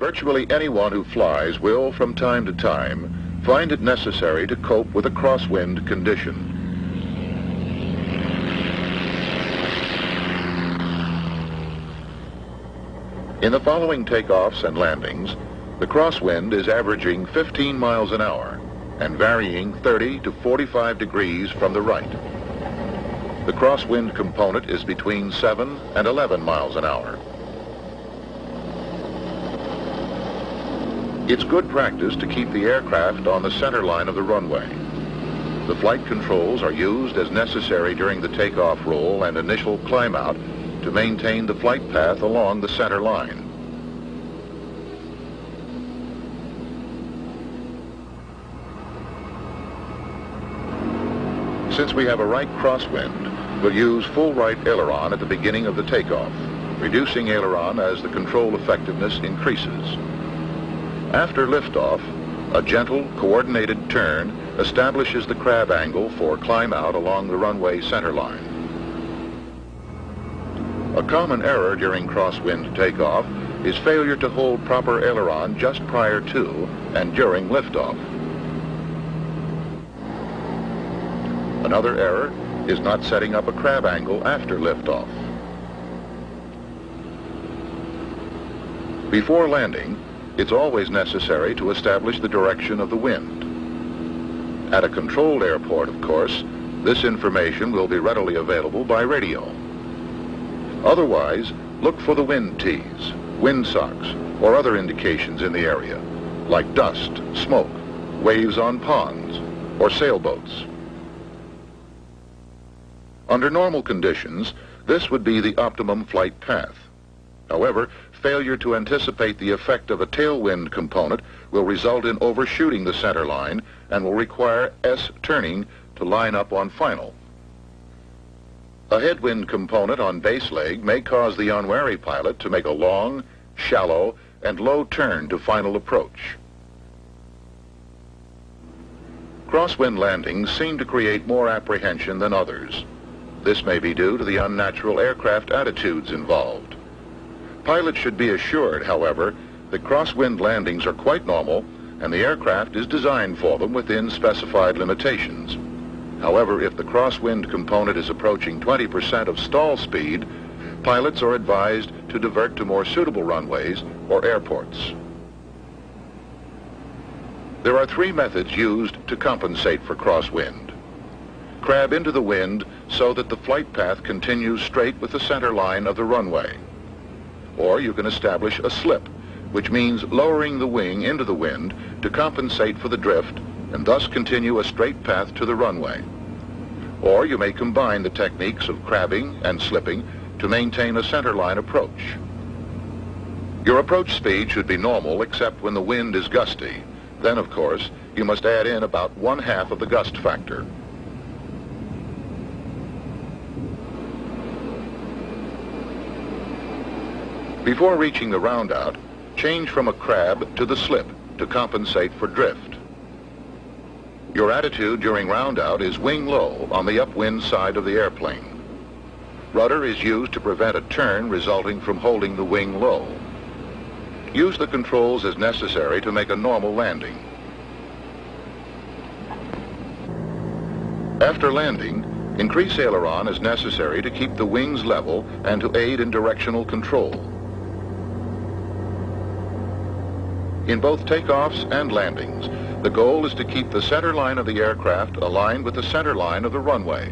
Virtually anyone who flies will, from time to time, find it necessary to cope with a crosswind condition. In the following takeoffs and landings, the crosswind is averaging 15 miles an hour and varying 30 to 45 degrees from the right. The crosswind component is between 7 and 11 miles an hour. It's good practice to keep the aircraft on the center line of the runway. The flight controls are used as necessary during the takeoff roll and initial climb out to maintain the flight path along the center line. Since we have a right crosswind, we'll use full right aileron at the beginning of the takeoff, reducing aileron as the control effectiveness increases. After liftoff, a gentle, coordinated turn establishes the crab angle for climb out along the runway center line. A common error during crosswind takeoff is failure to hold proper aileron just prior to and during liftoff. Another error is not setting up a crab angle after liftoff. Before landing, it's always necessary to establish the direction of the wind. At a controlled airport, of course, this information will be readily available by radio. Otherwise, look for the wind tees, wind socks, or other indications in the area, like dust, smoke, waves on ponds, or sailboats. Under normal conditions, this would be the optimum flight path. However, failure to anticipate the effect of a tailwind component will result in overshooting the center line and will require S-turning to line up on final. A headwind component on base leg may cause the unwary pilot to make a long, shallow, and low turn to final approach. Crosswind landings seem to create more apprehension than others. This may be due to the unnatural aircraft attitudes involved. Pilots should be assured, however, that crosswind landings are quite normal and the aircraft is designed for them within specified limitations. However, if the crosswind component is approaching 20% of stall speed, pilots are advised to divert to more suitable runways or airports. There are three methods used to compensate for crosswind. Crab into the wind so that the flight path continues straight with the center line of the runway. Or you can establish a slip, which means lowering the wing into the wind to compensate for the drift and thus continue a straight path to the runway. Or you may combine the techniques of crabbing and slipping to maintain a centerline approach. Your approach speed should be normal except when the wind is gusty. Then, of course, you must add in about 1/2 of the gust factor. Before reaching the roundout, change from a crab to the slip to compensate for drift. Your attitude during roundout is wing low on the upwind side of the airplane. Rudder is used to prevent a turn resulting from holding the wing low. Use the controls as necessary to make a normal landing. After landing, increase aileron as necessary to keep the wings level and to aid in directional control. In both takeoffs and landings, the goal is to keep the center line of the aircraft aligned with the center line of the runway.